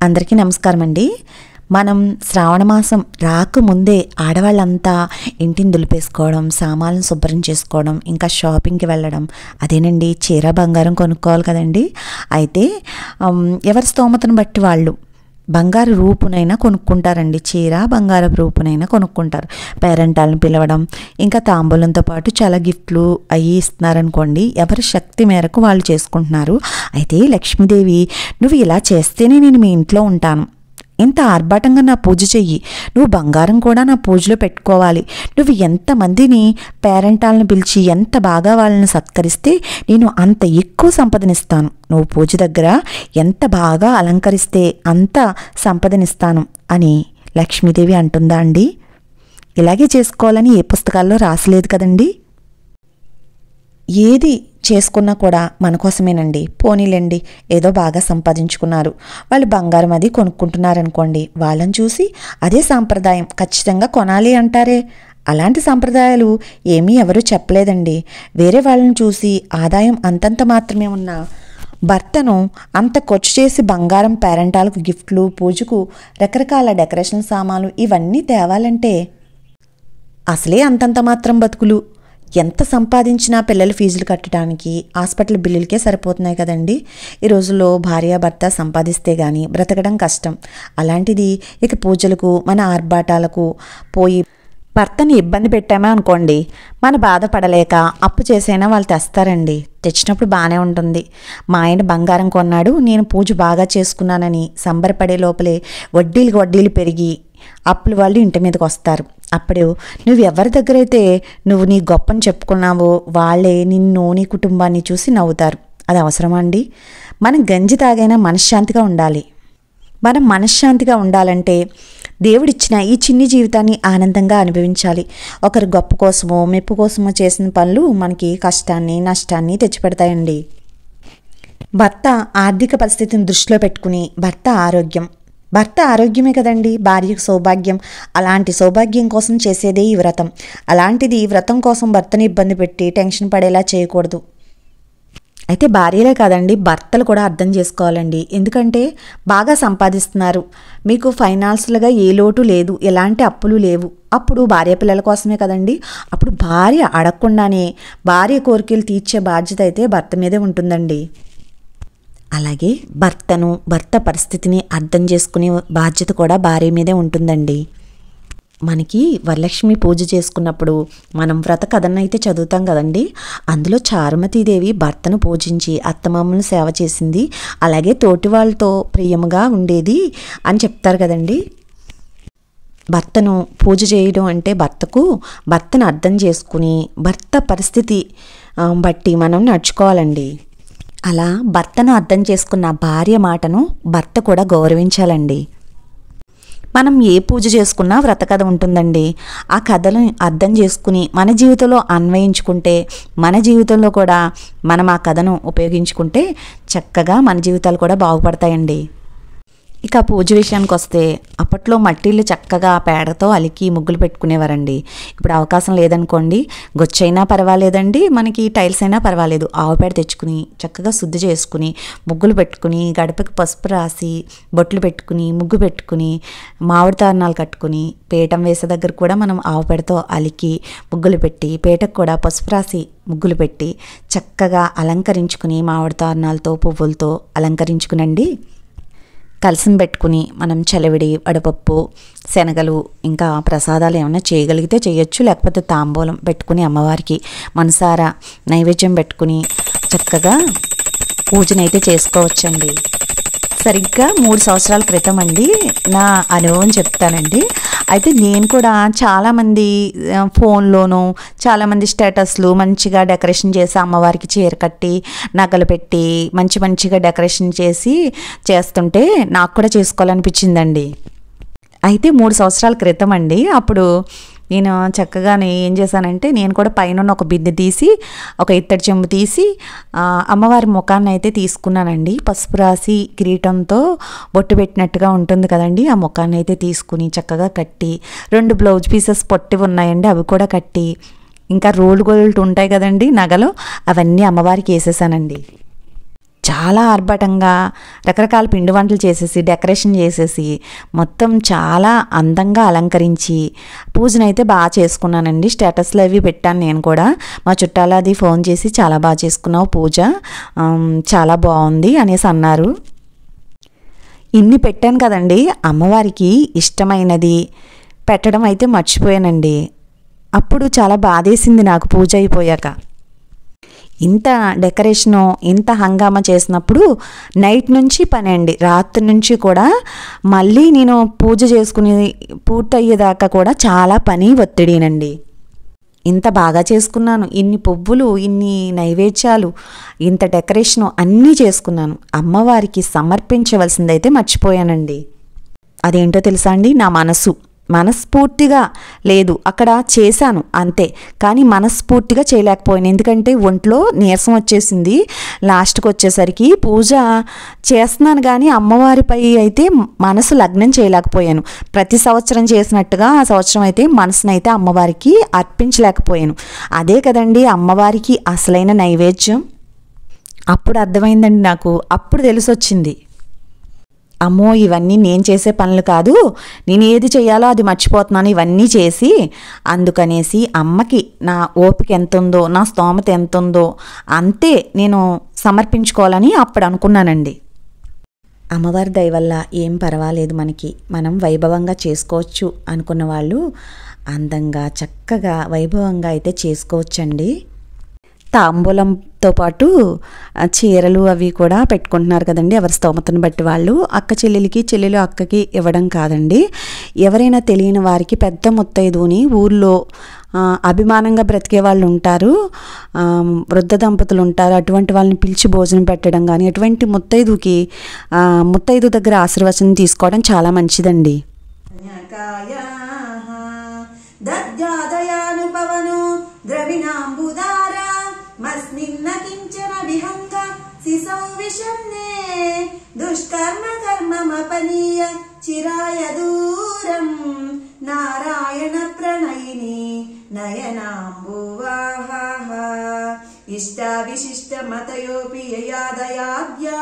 అందరికీ నమస్కారం అండి. మనం శ్రావణ మాసం రాకముందే ఆడవాళ్ళంతా ఇంటిని దులిపేసుకోవడం, సామాన్లను శుభ్రం చేసుకోవడం, ఇంకా షాపింగ్కి వెళ్ళడం, అదేనండి చీర బంగారం కొనుక్కోవాలి కదండి. అయితే ఎవరి స్తోమతను బట్టి వాళ్ళు బంగారు రూపునైనా కొనుక్కుంటారండి. చీర బంగారపు రూపునైనా కొనుక్కుంటారు. పేరెంటాలను పిలవడం, ఇంకా తాంబూలంతో పాటు చాలా గిఫ్ట్లు అవి ఇస్తున్నారనుకోండి. ఎవరి శక్తి మేరకు వాళ్ళు చేసుకుంటున్నారు. అయితే లక్ష్మీదేవి, నువ్వు ఇలా చేస్తేనే నేను మీ ఇంట్లో ఉంటాను, ఇంత ఆర్భాటంగా నా పూజ చెయ్యి, నువ్వు బంగారం కూడా నా పూజలో పెట్టుకోవాలి, నువ్వు ఎంతమందిని పేరెంటాలను పిలిచి ఎంత బాగా వాళ్ళని సత్కరిస్తే నేను అంత ఎక్కువ సంపదనిస్తాను, నువ్వు పూజ దగ్గర ఎంత బాగా అలంకరిస్తే అంత సంపదనిస్తాను అని లక్ష్మీదేవి అంటుందా అండి? ఇలాగే చేసుకోవాలని ఏ పుస్తకాల్లో రాసలేదు కదండి. ఏది చేసుకున్నా కూడా మన కోసమేనండి. పోనీలేండి, ఏదో బాగా సంపాదించుకున్నారు, వాళ్ళు బంగారం అది కొనుక్కుంటున్నారనుకోండి, వాళ్ళని చూసి అదే సాంప్రదాయం ఖచ్చితంగా కొనాలి అంటారే, అలాంటి సాంప్రదాయాలు ఏమీ ఎవరూ చెప్పలేదండి. వేరే వాళ్ళని చూసి ఆదాయం అంతంత మాత్రమే ఉన్న భర్తను అంత ఖర్చు చేసి బంగారం, పేరెంటాలకు గిఫ్ట్లు, పూజకు రకరకాల డెకరేషన్ సామాన్లు ఇవన్నీ తేవాలంటే అసలే అంతంత మాత్రం బతుకులు. ఎంత సంపాదించినా పిల్లల ఫీజులు కట్టడానికి, హాస్పిటల్ బిల్లులకే సరిపోతున్నాయి కదండి. ఈ రోజుల్లో భార్యాభర్త సంపాదిస్తే కానీ బ్రతకడం కష్టం. అలాంటిది ఇక పూజలకు, మన ఆర్భాటాలకు పోయి భర్తని ఇబ్బంది పెట్టామే అనుకోండి, మన బాధపడలేక అప్పు చేసైనా వాళ్ళు తెస్తారండి. తెచ్చినప్పుడు బాగానే ఉంటుంది. మా ఆయన బంగారం కొన్నాడు, నేను పూజ బాగా చేసుకున్నానని సంబరపడే లోపలే వడ్డీలు పెరిగి అప్పులు వాళ్ళు ఇంటి మీదకి వస్తారు. అప్పుడు నువ్వు ఎవరి దగ్గర అయితే నువ్వు నీ గొప్పని చెప్పుకున్నావో వాళ్ళే నిన్ను, నీ కుటుంబాన్ని చూసి నవ్వుతారు. అది అవసరమా అండి? మనం గంజి తాగైనా మనశ్శాంతిగా ఉండాలి. మనం మనశ్శాంతిగా ఉండాలంటే దేవుడిచ్చిన ఈ చిన్ని జీవితాన్ని ఆనందంగా అనుభవించాలి. ఒకరి గొప్ప కోసమో మెప్పు కోసమో చేసిన పనులు మనకి కష్టాన్ని, నష్టాన్ని తెచ్చిపెడతాయండి. భర్త ఆర్థిక పరిస్థితిని దృష్టిలో పెట్టుకుని భర్త ఆరోగ్యమే కదండి భార్యకు సౌభాగ్యం. అలాంటి సౌభాగ్యం కోసం చేసేదే ఈ వ్రతం. అలాంటిది ఈ వ్రతం కోసం భర్తని ఇబ్బంది పెట్టి టెన్షన్ పడేలా చేయకూడదు. అయితే భార్యలే కాదండి, భర్తలు కూడా అర్థం చేసుకోవాలండి. ఎందుకంటే బాగా సంపాదిస్తున్నారు, మీకు ఫైనాన్షియల్గా ఏ లోటు లేదు, ఎలాంటి అప్పులు లేవు. అప్పుడు భార్య పిల్లల కోసమే కదండి. అప్పుడు భార్య అడగకుండానే భార్య కోరికలు తీర్చే బాధ్యత అయితే భర్త మీదే ఉంటుందండి. అలాగే భర్త పరిస్థితిని అర్థం చేసుకునే బాధ్యత కూడా భార్య మీదే ఉంటుందండి. మనకి వరలక్ష్మి పూజ చేసుకున్నప్పుడు మనం వ్రత కథను అయితే చదువుతాం కదండి. అందులో చారుమతీదేవి భర్తను పూజించి అత్తమామలను సేవ చేసింది, అలాగే తోటి వాళ్ళతో ప్రియముగా ఉండేది అని చెప్తారు కదండి. భర్తను పూజ చేయడం అంటే భర్తను అర్థం చేసుకుని భర్త పరిస్థితి బట్టి మనం నడుచుకోవాలండి. అలా భర్తను అర్థం చేసుకున్న భార్య మాటను భర్త కూడా గౌరవించాలండి. మనం ఏ పూజ చేసుకున్నా వ్రత కథ ఉంటుందండి. ఆ కథను అర్థం చేసుకుని మన జీవితంలో అన్వయించుకుంటే, మన జీవితంలో కూడా మనం ఆ కథను ఉపయోగించుకుంటే చక్కగా మన జీవితాలు కూడా బాగుపడతాయండి. ఇక పూజ విషయానికి వస్తే అప్పట్లో మట్టిళ్ళు చక్కగా పేడతో అలికి ముగ్గులు పెట్టుకునేవారండి. ఇప్పుడు అవకాశం లేదనుకోండి, గొచ్చైనా పర్వాలేదండి, మనకి టైల్స్ అయినా పర్వాలేదు, ఆవు పేడ తెచ్చుకుని చక్కగా శుద్ధి చేసుకుని ముగ్గులు పెట్టుకుని, గడపకి పసుపు రాసి బొట్లు పెట్టుకుని, ముగ్గు పెట్టుకుని, మామిడి తోరణాలు కట్టుకుని, పీఠం వేసే దగ్గర కూడా మనం ఆవు పేడతో అలికి ముగ్గులు పెట్టి, పీటకు కూడా పసుపు రాసి ముగ్గులు పెట్టి చక్కగా అలంకరించుకుని, మామిడి తోరణాలతో పువ్వులతో అలంకరించుకునండి కలసం పెట్టుకుని మనం చలివిడి, వడపప్పు, శనగలు, ఇంకా ప్రసాదాలు ఏమైనా చేయగలిగితే చేయొచ్చు. లేకపోతే తాంబూలం పెట్టుకుని అమ్మవారికి మనసారా నైవేద్యం పెట్టుకుని చక్కగా పూజనైతే చేసుకోవచ్చండి. సరిగ్గా 3 సంవత్సరాల క్రితం అండి నా అనుభవం చెప్తానండి. అయితే నేను కూడా చాలామంది ఫోన్లోనూ చాలామంది స్టేటస్లు మంచిగా డెకరేషన్ చేసి అమ్మవారికి చీర కట్టి నగలు పెట్టి మంచిగా డెకరేషన్ చేస్తుంటే నాకు కూడా చేసుకోవాలనిపించిందండి. అయితే 3 సంవత్సరాల క్రితం అండి. అప్పుడు నేను చక్కగా ఏం చేశానంటే, నేను కూడా పైన ఒక బిందె తీసి, ఒక ఇత్తడి చెంబు తీసి అమ్మవారి ముఖాన్ని అయితే తీసుకున్నానండి. పసుపు రాసి కిరీటంతో బొట్టు పెట్టినట్టుగా ఉంటుంది కదండి. ఆ ముఖాన్ని అయితే తీసుకుని చక్కగా కట్టి, 2 బ్లౌజ్ పీసెస్ పొట్టివి ఉన్నాయండి, అవి కూడా కట్టి, ఇంకా రోల్ గోల్డ్ ఉంటాయి కదండి నగలు, అవన్నీ అమ్మవారికి వేసేసానండి. చాలా ఆర్భాటంగా రకరకాల పిండి వంటలు చేసేసి డెకరేషన్ చేసేసి మొత్తం చాలా అందంగా అలంకరించి పూజనైతే బాగా చేసుకున్నానండి. స్టేటస్లో అవి పెట్టాను నేను కూడా. మా చుట్టాలు అది ఫోన్ చేసి చాలా బాగా చేసుకున్నావు పూజ, చాలా బాగుంది అనేసి అన్నారు. ఇన్ని పెట్టాను కదండి, అమ్మవారికి ఇష్టమైనది పెట్టడం అయితే మర్చిపోయానండి. అప్పుడు చాలా బాధేసింది నాకు పూజ అయిపోయాక. ఇంత డెకరేషను ఇంత హంగామా చేసినప్పుడు నైట్ నుంచి పని అండి, రాత్రి నుంచి కూడా మళ్ళీ నేను పూజ చేసుకుని పూర్తయ్యేదాకా కూడా చాలా పని ఒత్తిడినండి. ఇంత బాగా చేసుకున్నాను, ఇన్ని పువ్వులు, ఇన్ని నైవేద్యాలు, ఇంత డెకరేషను అన్నీ చేసుకున్నాను. అమ్మవారికి సమర్పించవలసిందైతే మర్చిపోయానండి. అదేంటో తెలుసా అండి, నా మనస్ఫూర్తిగా లేదు, అక్కడ చేశాను అంతే, కానీ మనస్ఫూర్తిగా చేయలేకపోయాను. ఎందుకంటే ఒంట్లో నీరసం వచ్చేసింది. లాస్ట్కి వచ్చేసరికి పూజ చేస్తున్నాను కానీ అమ్మవారిపై అయితే మనసు లగ్నం చేయలేకపోయాను. ప్రతి సంవత్సరం చేసినట్టుగా ఆ సంవత్సరం అయితే మనసునైతే అమ్మవారికి అర్పించలేకపోయాను. అదే కదండి అమ్మవారికి అసలైన నైవేద్యం. అప్పుడు అర్థమైందండి నాకు, అప్పుడు తెలిసొచ్చింది, అమ్మో ఇవన్నీ నేను చేసే పనులు కాదు, నేను ఏది చేయాలో అది మర్చిపోతున్నాను ఇవన్నీ చేసి. అందుకనేసి అమ్మకి నా ఓపిక ఎంత ఉందో, నా స్తోమత ఎంత ఉందో అంతే నేను సమర్పించుకోవాలని అప్పుడు అనుకున్నానండి. అమ్మవారి దయ వల్ల ఏం పర్వాలేదు, మనం వైభవంగా చేసుకోవచ్చు అనుకున్న వాళ్ళు అందంగా చక్కగా వైభవంగా అయితే చేసుకోవచ్చండి. తాంబూలంతో పాటు చీరలు అవి కూడా పెట్టుకుంటున్నారు కదండి, ఎవరి స్తోమతను బట్టి వాళ్ళు. అక్క చెల్లెలికి, చెల్లెలు అక్కకి ఇవ్వడం కాదండి, ఎవరైనా తెలియని వారికి పెద్ద ముత్తైదుని ఊర్లో అభిమానంగా బ్రతికే వాళ్ళు ఉంటారు, వృద్ధ దంపతులు ఉంటారు, అటువంటి వాళ్ళని పిలిచి భోజనం పెట్టడం కానీ, అటువంటి ముత్తైదు దగ్గర ఆశీర్వచనం తీసుకోవడం చాలా మంచిదండి. మస్మిన్న కించన విహంగ శిశౌ విషన్నే దుష్కర్మ కర్మమపనీయ చిరాయ దూరం నారాయణ ప్రణయిని నయనాంబువాహ ఇష్ట విశిష్ట మతయోపి యయాదయాద్యా